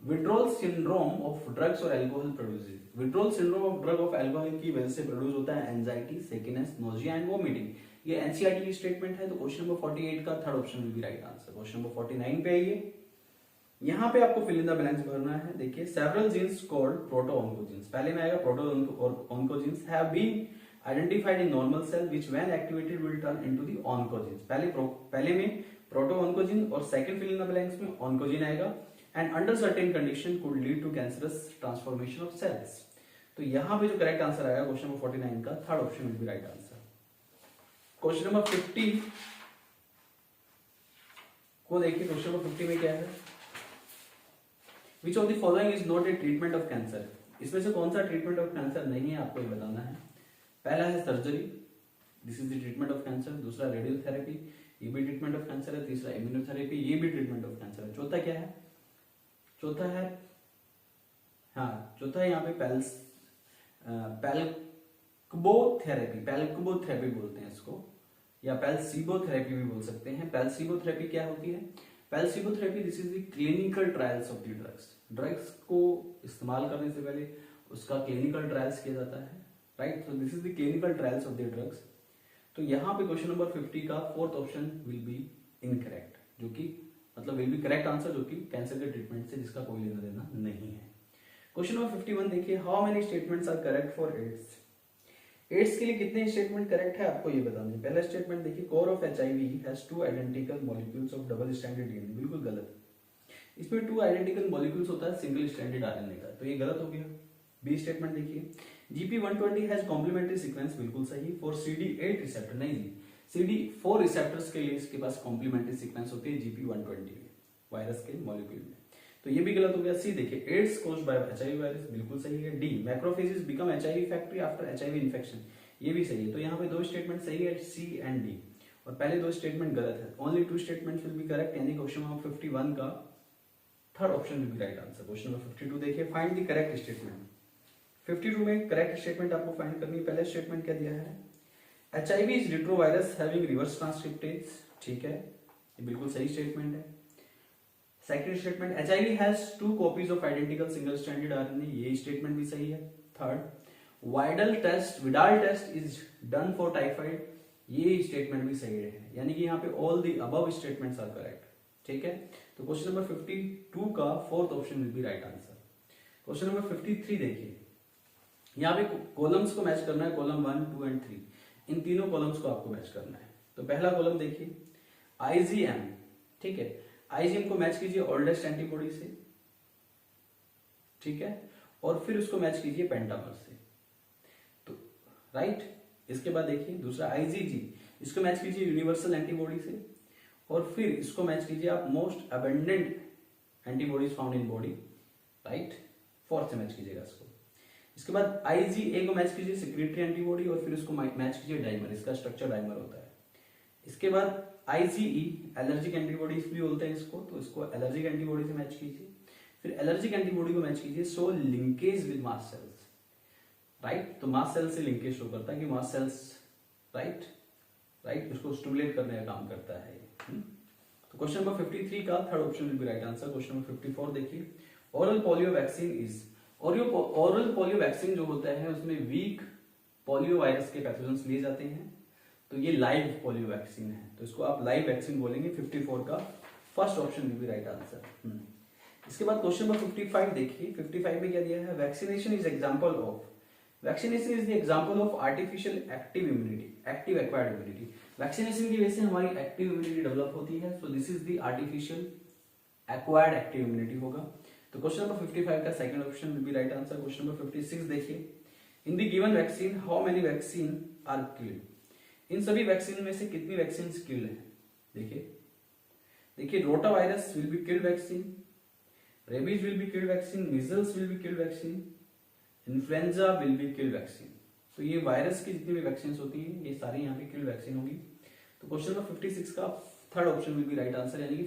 विड्रॉल सिंड्रोम ऑफ ड्रग्स और alcohol produces. Withdrawal syndrome of drug of alcohol की वजह से प्रोड्यूस होता है एंजाइटी, सेकेनेस, नोजिया एंड वोमिटिंग। ये एनसीईआरटी की स्टेटमेंट है। तो क्वेश्चन नंबर 48 का third option will be right answer. Question number 49 पे आइए, यहाँ पे आपको फिल इन द ब्लैंक्स भरना है। देखिए, सेवरल जीन्स कॉल्ड प्रोटो-ऑन्कोजीन्स, पहले में आएगा proto-oncogenes have been identified in normal cell which when activated will turn into the oncogenes. पहले में प्रोटो-ऑन्कोजीन और second fill in the blanks में ऑन्कोजीन आएगा, and under certain condition could lead to cancerous transformation of cells। तो यहाँ पे जो correct answer आएगा क्वेश्चन नंबर 49 का third option will be right answer. Question number 50 को देखिए, क्वेश्चन नंबर 50 में क्या है, विच of the following is not a treatment of cancer. इसमें से कौन सा ट्रीटमेंट ऑफ कैंसर नहीं है, आपको ये बताना है। पहला है surgery, this is the treatment of cancer. दूसरा रेडियोथेरेपी, ये भी ट्रीटमेंट ऑफ कैंसर है। तीसरा इम्यूनोथेरेपी, ये भी ट्रीटमेंट ऑफ कैंसर है। चौथा क्या है? चौथा है हाँ चौथा है यहाँ पे पैल्क्बोथेरेपी बोलते हैं इसको, या पेल्सिबोथेरेपी भी बोल सकते हैं। पेल्सिबोथेरेपी क्या होती है? Placebo therapy this is the clinical trials of the drugs को इस्तेमाल करने से पहले उसका क्लिनिकल ट्रायल्स किया जाता है, right. So this is the clinical trials of the drugs. तो यहाँ पे क्वेश्चन नंबर 50 का fourth option will be incorrect, जो कि मतलब विल बी करेक्ट आंसर, जो कि कैंसर के ट्रीटमेंट से जिसका कोई लेना देना नहीं है। क्वेश्चन नंबर 51 देखिए, how many statements are correct for AIDS? AIDS के लिए कितने स्टेटमेंट करेक्ट है आपको ये बताना है। पहला स्टेटमेंट देखिए, core of HIV has 2 identical molecules of double stranded DNA, बिल्कुल गलत। इसमें 2 आइडेंटिकल मॉलिक्यूल्स होता है सिंगल स्ट्रैंडेड आरएनए का, तो ये गलत हो गया। बी स्टेटमेंट देखिए, GP120 हैज कॉम्प्लीमेंट्री सीक्वेंस, बिल्कुल सही। फॉर CD8 रिसेप्टर, नहीं जी, CD4 रिसेप्टर्स के लिए इसके पास कॉम्प्लीमेंट्री सीक्वेंस होती है GP120 में, वायरस के मॉलिक्यूल में, तो ये भी गलत हो गया। सी देखिए, AIDS caused by HIV virus, बिल्कुल सही है। D, macrophages become HIV factory after HIV infection, ये भी सही है। तो यहाँ पे 2 स्टेटमेंट सही है, सी एंड डी, और पहले 2 स्टेटमेंट गलत है। Only 2 statement will be correct, यानी क्वेश्चन नंबर 51 का third option will be right answer. Question number 52 देखिए, फाइंड द करेक्ट स्टेटमेंट। 52 में करेक्ट स्टेटमेंट आपको फाइंड करनी है। पहला स्टेटमेंट क्या दिया है? HIV is retrovirus having reverse transcriptase, ठीक है, ये बिल्कुल सही स्टेटमेंट है। Second statement, HIV has 2 copies of identical single stranded RNA, ये स्टेटमेंट भी सही है। Third, Widal test is done for typhoid, ये स्टेटमेंट भी सही है, यानी कि यहाँ पे all the above statements are correct, ठीक है। तो क्वेश्चन नंबर 52 का fourth option will be right answer. Question number 53 देखिए, यहाँ पे कॉलम्स को मैच करना है, कॉलम 1, 2 एंड 3, इन तीनों कॉलम्स को आपको मैच करना है। तो पहला कॉलम देखिए, आईजीएम, ठीक है, आईजीएम को मैच कीजिए ओल्डेस्ट एंटीबॉडी से, ठीक है, और फिर उसको मैच कीजिए पेंटामर से, तो राइट। इसके बाद देखिए दूसरा आईजीजी, इसको मैच कीजिए यूनिवर्सल एंटीबॉडी से, और फिर इसको मैच कीजिए आप most abundant antibodies found in body, right, fourth से मैच कीजिएगा इसको। इसके बाद आईजीए को मैच कीजिए सेक्रेटरी एंटीबॉडी, और फिर उसको मैच कीजिए डाइमर, इसका स्ट्रक्चर डाइमर होता है। इसके बाद आईजीई एलर्जिक एंटीबॉडी भी बोलते हैं इसको, तो इसको एलर्जिक एंटीबॉडी से मैच कीजिए। फिर एलर्जिक एंटीबॉडी को मैच कीजिए so linkage with mast cells, right, तो मास्ट सेल से लिंकेज शो करता है कि मास्ट सेल्स, राइट, उसको स्टिमुलेट करने का काम करता है। तो क्वेश्चन नंबर 53 का third option will be right answer. Question number 54 देखिए, oral polio vaccine is, oral polio vaccine जो होता है उसमें वीक पोलियो वायरस के पैथोजेंस लिए जाते हैं, तो ये लाइव पोलियो वैक्सीन है, तो इसको आप लाइव वैक्सीन बोलेंगे। 54 का first option will be right answer. इसके बाद क्वेश्चन नंबर 55 देखिए, 55 में क्या दिया है? Vaccination is example of, vaccination is the example of artificial active immunity, active acquired immunity. Vaccination की वजह से हमारी एक्टिव इम्यूनिटी डेवलप होती है, so this is the artificial acquired active immunity होगा। तो क्वेश्चन नंबर 55 का second option will be right answer. Question number 56 देखिए, in the given vaccine how many vaccine are killed, इन सभी वैक्सीन में से कितनी वैक्सीन किल्ड है? देखिए rota virus will be killed vaccine, rabies will be killed vaccine, measles will be killed vaccine, influenza will be killed vaccine. तो ये virus की जितनी भी वैक्सीन होती है ये सारी यहाँ पे किल्ड वैक्सीन होगी। तो क्वेश्चन नंबर 56 का third option will be right answer, यानी कि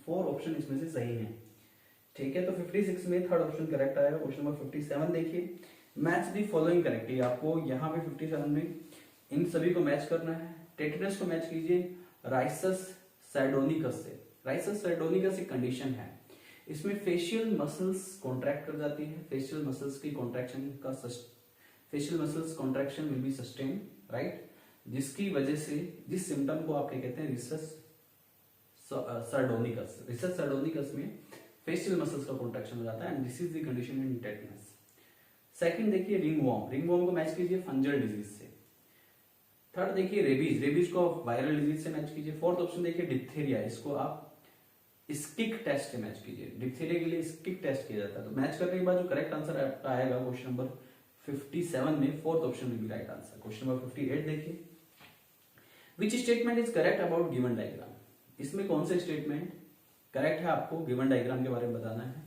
फोर ऑप्शन इसमें से सही है, ठीक है। तो 56 में थर्ड ऑप्शन करेक्ट आएगा। क्वेश्चन नंबर 57 देखिए, मैच दी फॉलोइंग करेक्टली, आपको यहाँ पे 57 में इन सभी को मैच करना है। टेटनस को मैच कीजिए राइसस सैडोनिकस से, राइसस सैडोनिकस एक कंडीशन है, इसमें फेशियल मसल्स कॉन्ट्रैक्ट कर जाती है, फेशियल मसल्स की कॉन्ट्रैक्शन का facial muscles contraction will be sustain, right, जिसकी वजह से जिस सिम्टम को आप क्या कहते हैं रिसस सैडोनिकस, रिसस सैडोनिकस में फेशियल मसल्स का कॉन्ट्रैक्शन हो जाता है, and this is the condition in tetanus. Second देखिए रिंगवॉर्म, रिंगवॉर्म को मैच कीजिए फंजल डिजीज से। थर्ड देखिए रेबीज, रेबीज को वायरल डिजीज से मैच कीजिए। फोर्थ ऑप्शन देखिए डिप्थेरिया, इसको आप स्टिक टेस्ट से मैच कीजिए, डिप्थेरिया के लिए स्टिक टेस्ट किया जाता है। तो मैच करने के बाद जो करेक्ट आंसर आपका आएगा क्वेश्चन नंबर 57 में fourth option will be right answer. Question number 58 देखिए, which statement is correct about given diagram, इसमें कौन सा स्टेटमेंट करेक्ट है आपको गिवन डायग्राम के बारे में बताना है।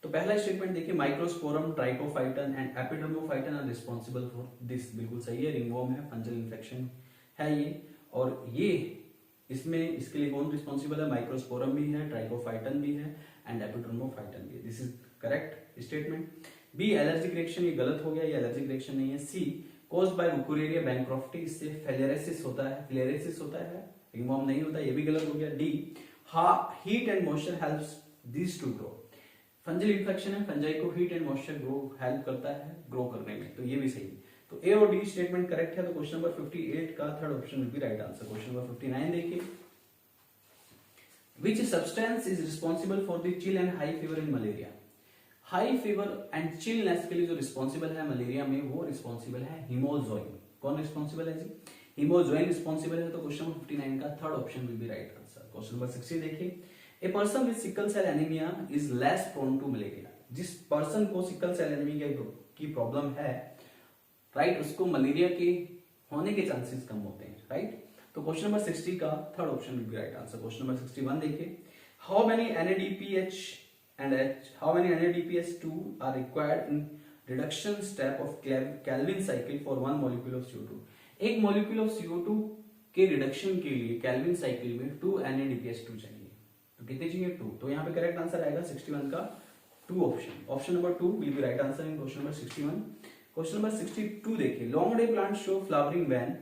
तो पहला स्टेटमेंट देखिए, microsporum trichophyton and epidermophyton are responsible for this, बिल्कुल सही है, रिंगवॉर्म है, फंजल इन्फेक्शन है ये, और ये इसमें इसके लिए कौन रिस्पॉन्सिबल है? माइक्रोस्पोरम भी है, ट्राइकोफाइटन भी है एंड एपिडर्मोफाइटन भी है, this is correct. Correct statement. B allergic reaction, ये गलत हो गया, ये एलर्जिक रिएक्शन नहीं है। C caused by wuchereria bancrofti, इससे फिलेरेसिस होता है, रिंगवॉर्म नहीं होता, ये भी गलत हो गया। D heat and moisture helps this to grow, fungal infection है, फंजाई को heat and moisture grow help करता है ग्रो करने में, तो ये भी सही है। तो ए और डी स्टेटमेंट करेक्ट है। तो क्वेश्चन नंबर 58 का third option will be right answer. Question number 59 देखिए, which substance is responsible for the chill and high fever in malaria? High fever and chillness के लिए जो रिस्पॉन्सिबल है मलेरिया में, वो रिस्पॉन्सिबल है हिमोजोइन। कौन रिस्पॉन्सिबल है जी? हिमोजोइन रिस्पॉन्सिबल है। तो क्वेश्चन नंबर 59 का third option will be right answer. Question number 60 देखिए, a person with sickle cell anaemia is less prone to malaria. जिस पर्सन को सिकल सेल एनीमिया की प्रॉब्लम है, राइट, उसको मलेरिया के होने के चांसेस कम होते हैं, राइट। तो क्वेश्चन नंबर 60 का third option will be right answer. Question number 61 देखिए, how many NADPH and how many NADPH2 are required in reduction step of Calvin cycle for one molecule of CO2? एक molecule of CO2 के reduction के लिए Calvin cycle में 2 NADPH2 चाहिए। तो कितने चाहिए? 2। तो यहाँ पे करेक्ट आंसर आएगा 61 का 2 option. Option number 2 will be right answer in question number 61। Question number 62 देखिए, long day plant show flowering when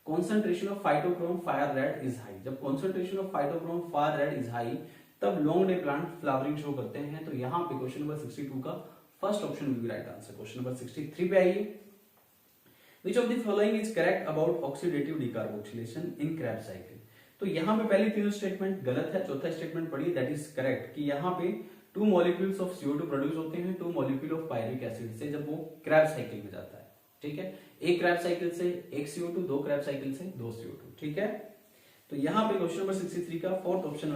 concentration of phytochrome fire red is high। जब concentration of phytochrome fire red is high, तब long day plant flowering show करते हैं। तो यहाँ पे question number 62 का first option will be right answer. Question number 63 पे आइए, which of the following is correct about oxidative decarboxylation in Krebs cycle? तो यहाँ पे पहली तीनों स्टेटमेंट गलत है, चौथा स्टेटमेंट पढ़िए, दैट इज करेक्ट, कि यहाँ पे 2 मॉलिक्यूल्स ऑफ CO2 प्रोड्यूस होते हैं 2 मॉलिक्यूल ऑफ पायरिक एसिड से जब वो क्रैब साइकिल में जाता है, ठीक है। एक क्रैब साइकिल से एक CO2, 2 क्रैब साइकिल से 2 CO2, ठीक है। तो यहाँ पे क्वेश्चन नंबर 63 का fourth option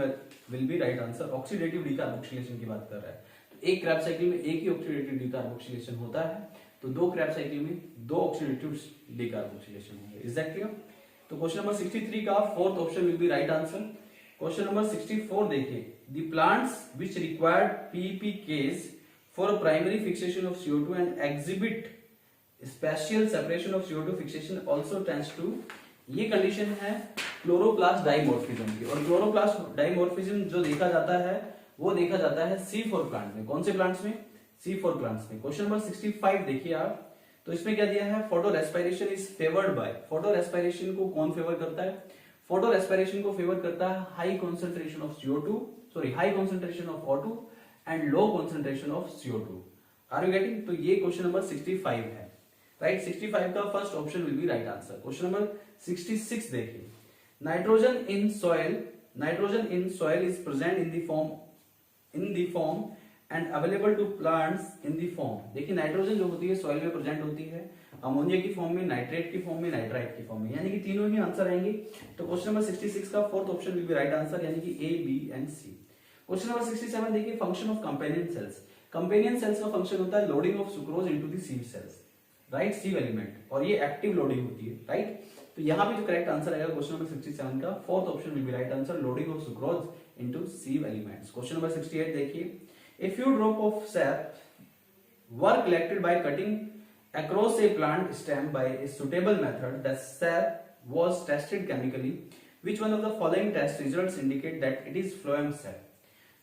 will be right answer. Oxidative decarboxylation की बात कर रहा है, तो एक क्रैब साइकिल में एक ही ऑक्सीडेटिव डिकार्बोक्सिलेशन होता है, तो 2 क्रैब साइकिल में 2 ऑक्सीडेटिव डिकार्बोक्सिलेशन होंगे। Is that clear? तो क्वेश्चन नंबर 63 का fourth option will be right answer. Question number 64 देखिए, the plants which required PEP case for primary fixation of CO2 and exhibit special separation of CO2 fixation also tends to, ये condition है chloroplast dimorphism की। और chloroplast dimorphism जो देखा जाता है वो देखा जाता है C4 प्लांट में। कौन से प्लांट्स में? C4 प्लांट्स में। क्वेश्चन नंबर 65 देखिए आप, तो इसमें क्या दिया है? Photo respiration is favoured by. Photo respiration को कौन फेवर करता है? फोटो रेस्पिरेशन को फेवर करता है high concentration of CO2, sorry high concentration of O2 and low concentration of CO2। Are you getting? तो ये क्वेश्चन नंबर 65 है, राइट। 65 का first option will be right answer. Question number 66 देखिए, nitrogen in soil is present in the form and available to plants in the form. देखिए nitrogen जो होती है soil में प्रेजेंट होती है अमोनिया की फॉर्म में, नाइट्रेट की फॉर्म में, नाइट्राइट की फॉर्म में, यानी कि तीनों ही आंसर आएंगे। तो क्वेश्चन नंबर 66 का fourth option will be right answer, यानी कि A, B and C। Question number 67 देखिए, function of companion cells. Companion cells का फंक्शन होता है loading of sucrose into the sieve cells, right, sieve element, और ये active loading होती है, राइट। तो यहाँ पे जो करेक्ट आंसर आएगा क्वेश्चन नंबर 67 का fourth option will be right answer, loading of sucrose into sieve elements. Question number 68 देखिए, a few drop of sap were collected by cutting across a plant stem by a suitable method. The sap was tested chemically. Which one of the following test results indicate that it is phloem sap?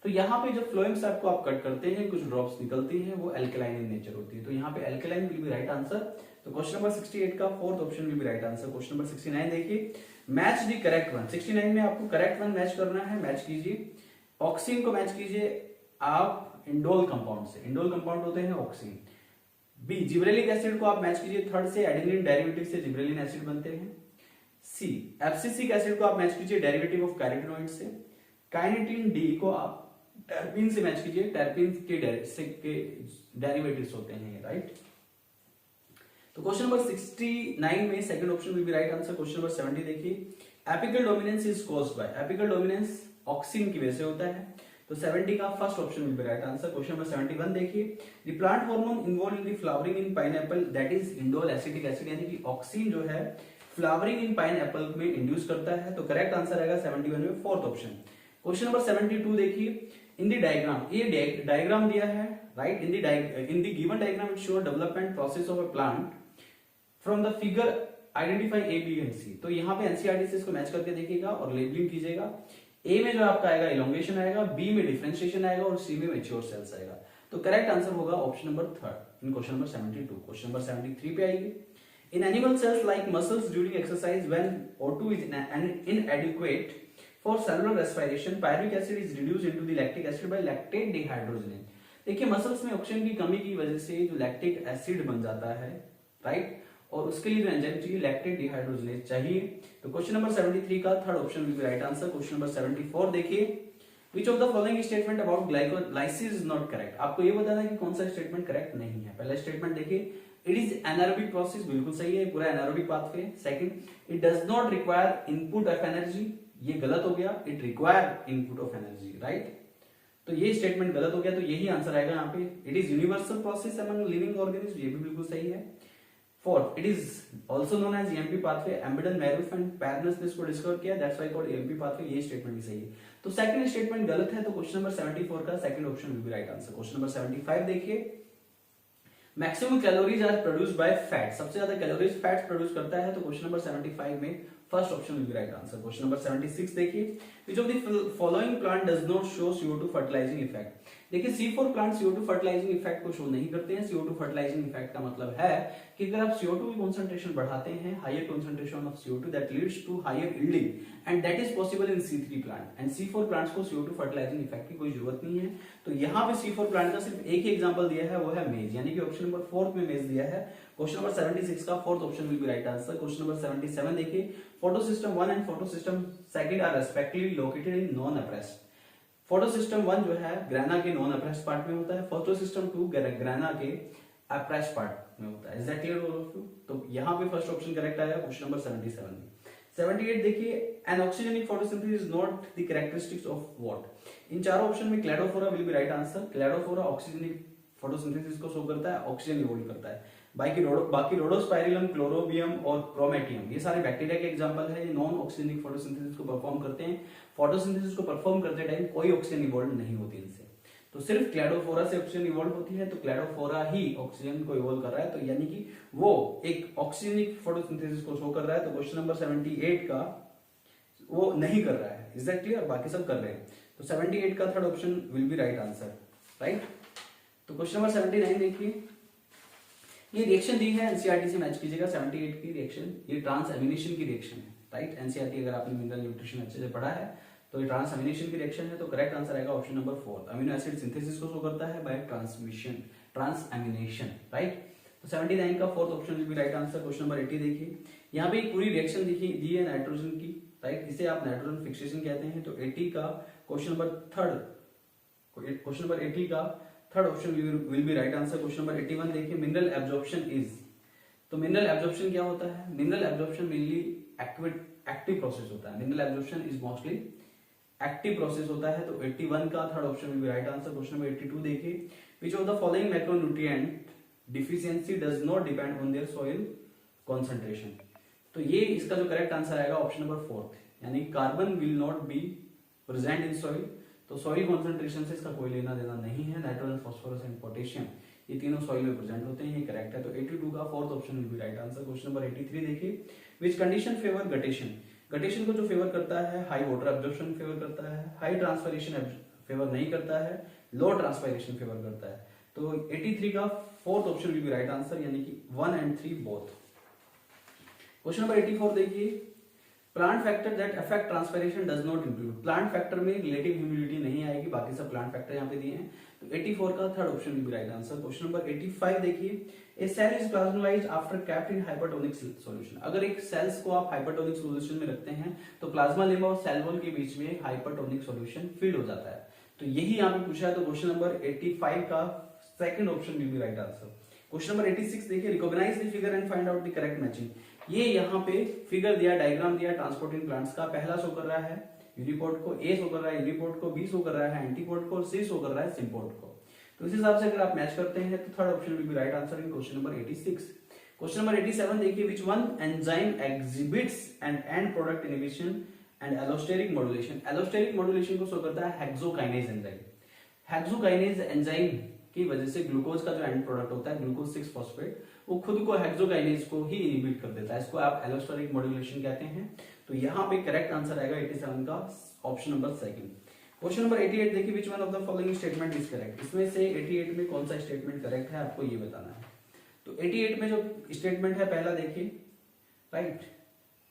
तो यहाँ पे जब phloem SAP को आप cut करते हैं कुछ drops निकलती हैं, वो एल्कलाइन इन नेचर होती है, तो यहाँ पे alkaline will be right answer. तो क्वेश्चन नंबर 68 का fourth option will be right answer. Question number 69 देखिए, मैच द करेक्ट वन। 69 में आपको करेक्ट वन मैच करना है, मैच कीजिए। ऑक्सीन को मैच कीजिए आप इंडोल कंपाउंड से, इंडोल कंपाउंड होते हैं ऑक्सीन। बी, जिब्रेलिक एसिड को आप मैच कीजिए थर्ड से, एडेनिन डेरिवेटिव से जिब्रेलिन एसिड बनते हैं। सी, एब्सिसिक एसिड को आप मैच कीजिए डेरिवेटिव ऑफ कैरोटीनॉइड से। काइनेटिन डी को आप टर्पिन से मैच कीजिए, टर्पिन के डेरिवेटिव्स होते हैं, राइट। तो क्वेश्चन नंबर 69 में second option will be right answer. Question number 70 देखिए, apical dominance is caused by. Apical dominance oxygen की वजह से होता है, तो 70 का first option will be right answer. Question number 71 देखिए, the plant hormone involve in the flowering in pineapple that is indole acetic acid, यानी कि ऑक्सीन जो है फ्लावरिंग इन पाइनएप्पल में इंड्यूस करता है, तो करेक्ट आंसर आएगा 71 में फोर्थ ऑप्शन। क्वेश्चन नंबर 72 देखिए, इन द डायग्राम, ये डायग्राम दिया है, right, in the given diagram it show development process of a plant from the figure identify A, B and C। तो यहाँ पे एनसीईआरटी से इसको मैच करके देखिएगा और लेबलिंग कीजिएगा। ए में जो आपका आएगा इलोंगेशन आएगा, बी में डिफरेंशिएशन आएगा और सी में मैच्योर सेल्स आएगा। तो करेक्ट आंसर होगा option number third in question number 72। Question number 73 पे आएगी। In animal cells like muscles during exercise when O2 is inadequate for cellular respiration, pyruvic acid is reduced into the lactic acid by lactate dehydrogenase। देखिए muscles में oxygen की कमी की वजह से जो लैक्टिक एसिड बन जाता है, राइट, और उसके लिए जो एंजाइम चाहिए लैक्टेट डिहाइड्रोजनेज चाहिए। तो क्वेश्चन नंबर 73 का third option will be right answer. Question number 74 देखिए, which of the following statement about glycolysis is not correct. आपको ये बताना है कि कौन सा स्टेटमेंट करेक्ट नहीं है। पहला स्टेटमेंट देखिए, इट इज एनारोबिक प्रोसेस, बिल्कुल सही है, पूरा anaerobic pathway. Second, it does not require input of energy, ये गलत हो गया, it require input of energy, right. तो ये स्टेटमेंट गलत हो गया, तो यही आंसर आएगा यहाँ पे। It is universal process among living organism, ये भी बिल्कुल सही है। Fourth, it is also known as EMP pathway, Embden Meyerhof and Parnas ने इसको डिस्कवर किया, that's why called EMP pathway, ये स्टेटमेंट भी सही है। तो सेकंड स्टेटमेंट गलत है, तो क्वेश्चन नंबर 74 का second option will be right answer. Question number 75 देखिए, maximum calories are produced by fat, सबसे ज्यादा कैलोरीज फैट प्रोड्यूस करता है, तो क्वेश्चन नंबर 75 में first option will be right answer. Question number 76 देखिए, which of the following plant does not show CO2 fertilising effect. देखिए C4 plant CO2 fertilising effect को show नहीं करते हैं। CO2 फर्टिलाइजिंग इफेक्ट का मतलब है कि अगर आप CO2 की कंसंट्रेशन बढ़ाते हैं, higher concentration of CO2 that leads to higher yielding and that is possible in C3 plant and C4 plants को CO2 फर्टिलाइजिंग इफेक्ट की कोई जरूरत नहीं है। तो यहाँ पे C4 प्लांट का सिर्फ एक ही एग्जांपल दिया है, वो है मेज, यानी कि ऑप्शन नंबर 4 में मेज दिया है। क्वेश्चन नंबर 76 का fourth option will be right answer. Question number 77 देखिए, photosystem 1 and photosystem 2 are respectively located in non appressed. Photosystem 1 जो है ग्राना के नॉन अप्रेस्ड पार्ट में होता है, फोटोसिस्टम 2 ग्राना के अप्रेस्ड पार्ट में होता है। Is that clear all of you? तो यहाँ पे फर्स्ट ऑप्शन करेक्ट आया क्वेश्चन नंबर 77 में। 78 देखिए, anoxygenic photosynthesis is not the characteristics of what. इन चारों ऑप्शन में Cladophora will be right answer. Cladophora oxygenic photosynthesis को शो करता है, ऑक्सीजन इवोल्व करता है। बाकी रोडोस्पाइरिलम, क्लोरोबियम और क्रोमेटियम ये सारे बैक्टीरिया के एग्जांपल है, ये नॉन ऑक्सीजनिक फोटोसिंथेसिस को परफॉर्म करते हैं। फोटोसिंथेसिस को परफॉर्म करते टाइम कोई ऑक्सीजन इवॉल्व नहीं होती इनसे, तो सिर्फ क्लैडोफोरा से ऑक्सीजन इवॉल्व होती है, तो क्लैडोफोरा ही ऑक्सीजन को इवॉल्व कर रहा है, तो यानी कि वो एक ऑक्सीजनिक फोटोसिंथेसिस को शो कर रहा है। तो क्वेश्चन नंबर 78 का वो नहीं कर रहा है। Is that clear? बाकी सब कर रहे हैं, तो 78 का third option will be right answer, right. तो क्वेश्चन नंबर 79 देखिए, ये रिएक्शन दी है, एनसीईआरटी से मैच कीजिएगा। 78 की रिएक्शन, ये ट्रांस एमिनेशन की रिएक्शन है, राइट। एनसीईआरटी अगर आपने मिनरल न्यूट्रिशन अच्छे से पढ़ा है तो ये ट्रांस एमिनेशन की रिएक्शन है, तो करेक्ट आंसर आएगा option number 4। Amino acid synthesis को शो करता है बाय ट्रांस एमिनेशन, राइट। तो 79 का fourth option will be right answer. Question number 80 देखिए, यहाँ पे एक पूरी रिएक्शन दी है नाइट्रोजन की, राइट, इसे आप नाइट्रोजन फिक्सेशन कहते हैं। तो 80 का क्वेश्चन नंबर 80 का third option will be right answer. Question number 81 देखिए, मिनरल एब्जॉर्प्शन इज, तो मिनरल एब्जॉर्प्शन क्या होता है? Mineral absorption mainly active process होता है। Mineral absorption is mostly active process होता है, तो 81 का third option will be right answer. Question number 82 देखिए, which of the following macronutrient deficiency does not depend on their soil concentration. तो ये इसका जो करेक्ट आंसर आएगा ऑप्शन नंबर 4, यानी carbon will not be present in soil, तो soil concentration से इसका कोई लेना देना नहीं है। नाइट्रोजन, फास्फोरस एंड पोटेशियम ये तीनों सॉइल में प्रेजेंट होते हैं, ये करेक्ट है। तो 82 का fourth option will be right answer. Question number 83 देखिए, which condition favour guttation. Guttation को जो फेवर करता है, हाई वाटर एब्जॉर्प्शन फेवर करता है, हाई ट्रांसपिरेशन फेवर नहीं करता है, लो ट्रांसपिरेशन फेवर करता है। तो 83 का fourth option will be right answer, यानी कि 1 and 3 बोथ। क्वेश्चन नंबर 84 देखिए, plant factor that affect transpiration does not include. Plant factor में रिलेटिव ह्यूमिडिटी नहीं आएगी, बाकी सब प्लांट फैक्टर यहाँ पे दिए हैं। तो 84 का third option will be right answer. Question number 85 देखिए, a cell is plasmolysed after kept in hypertonic solution. अगर एक सेल्स को आप हाइपरटोनिक सॉल्यूशन में रखते हैं तो प्लाज्मा लेमा और सेल वॉल के बीच में हाइपरटोनिक सॉल्यूशन फील्ड हो जाता है, तो यही यहाँ पे पूछा है। तो क्वेश्चन नंबर 85 का second option will be right answer. Question number 86 देखिए, recognise the figure and find out the correct matching. ये यहाँ पे फिगर दिया, डायग्राम दिया ट्रांसपोर्टिंग प्लांट्स का। पहला शो कर रहा है यूनिपोर्ट को, ए शो कर रहा है यूनिपोर्ट को, बी शो कर रहा है एंटीपोर्ट को, सी शो कर रहा है सिम्पोर्ट को। तो इस हिसाब से अगर आप मैच करते हैं तो third option will be right answer in question number 86। Question number 87 देखिए, which one enzyme exhibits and and product inhibition and allosteric modulation. Allosteric modulation को शो करता है हेक्सोकाइनेज एंजाइम। हेक्सोकाइनेज एंजाइम की वजह से ग्लूकोज का जो एंड प्रोडक्ट होता है ग्लूकोज 6 फॉस्फेट, वो खुद को हेक्सोकाइनेज को ही इनहिबिट कर देता है, इसको आप एलोस्टेरिक मॉड्यूलेशन कहते हैं। तो यहाँ पे करेक्ट आंसर आएगा 87 का option number second. Question number 88 देखिए, which one of the following statement is correct. इसमें से 88 में कौन सा स्टेटमेंट करेक्ट है आपको ये बताना है। तो 88 में जो स्टेटमेंट है पहला देखिए, right,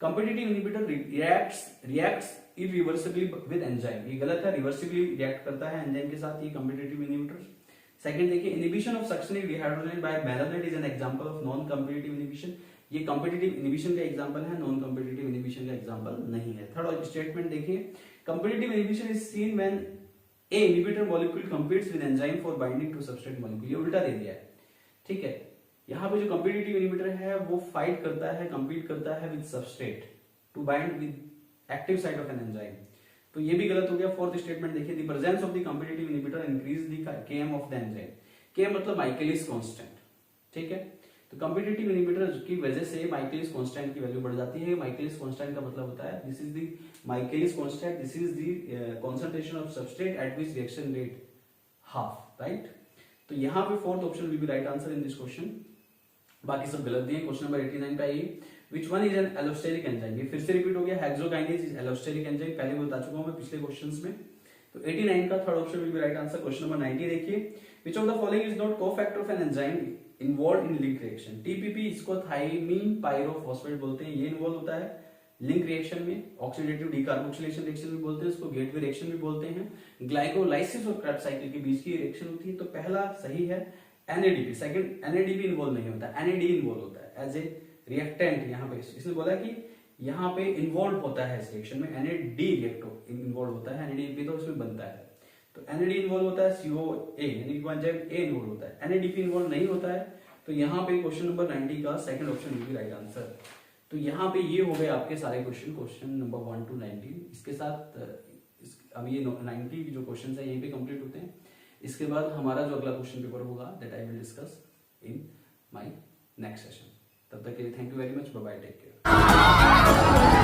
competitive inhibitor reacts irreversibly with enzyme, ये गलत है, रिवर्सिबली रिएक्ट करता है एंजाइम के साथ ये कॉम्पिटिटिव इनहिबिटर। सेकंड देखिए, inhibition of succinic dehydrogenase by malonate is an example of non competitive inhibition, ये कॉम्पिटिटिव इनहिबिशन का एग्जांपल है, नॉन कॉम्पिटिटिव इनहिबिशन का एग्जांपल नहीं है। थर्ड स्टेटमेंट देखिए, competitive inhibition is seen when a inhibitor molecule competes with enzyme for binding to substrate molecule, ये उल्टा दे दिया है, ठीक है। यहाँ पे जो कॉम्पिटिटिव इनहिबिटर है वो फाइट करता है, कंपीट करता है with substrate to bind with active site of an enzyme, तो ये भी गलत हो गया। फोर्थ स्टेटमेंट देखिए, the presence of the competitive inhibitor increase the KM of the enzyme, KM मतलब माइकेलिस कांस्टेंट, ठीक है। तो कॉम्पिटिटिव इनहिबिटर की वजह से माइकेलिस कांस्टेंट की वैल्यू बढ़ जाती है। माइकेलिस कांस्टेंट का मतलब होता है this is the Michaelis constant, this is the concentration of substrate at which reaction rate half, right. तो यहाँ पे fourth option will be right answer in this question, बाकी सब गलत दिए। क्वेश्चन नंबर 89 पे आइए, which one is an allosteric enzyme, ये फिर से रिपीट हो गया, हेक्सोकाइनेज इज एलोस्टेरिक एंजाइम, पहले भी बता चुका हूं मैं पिछले क्वेश्चंस में। तो 89 का third option will be right answer. Question number 90 देखिए, which of the following is not cofactor of an enzyme involve in link reaction, TPP इसको थाइमीन पायरोफॉस्फेट बोलते हैं, ये इन्वॉल्व होता है लिंक रिएक्शन में, ऑक्सीडेटिव डीकार्बोक्सिलेशन रिएक्शन भी बोलते हैं इसको, गेटवे रिएक्शन भी बोलते हैं, ग्लाइकोलाइसिस और क्रेब्स साइकिल के बीच की रिएक्शन होती है। तो पहला सही है एनएडीपी, सेकंड एनएडीपी इन्वॉल्व नहीं होता, एनएडी इन्वॉल्व होता है एज ए रिएक्टेंट। यहाँ पे इसने बोला कि यहाँ पे इन्वॉल्व होता है इस रिएक्शन में, एनएडी रिएक्टो इन्वॉल्व होता है, एनएडीपी तो इसमें बनता है। तो एनएडी इन्वॉल्व होता है, सीओए यानी कि ए इन्वॉल्व होता है, एनएडीपी इन्वॉल्व नहीं होता है। तो यहाँ पे क्वेश्चन नंबर 90 का second option will be right answer. तो यहाँ पे ये हो गए आपके सारे क्वेश्चन नंबर 1 to 19। इसके साथ अब ये 90 जो क्वेश्चन है यहीं पे कंप्लीट होते हैं। इसके बाद हमारा जो अगला क्वेश्चन पेपर होगा that I will discuss in my next session. तब तक के लिए thank you very much, bye bye, take care.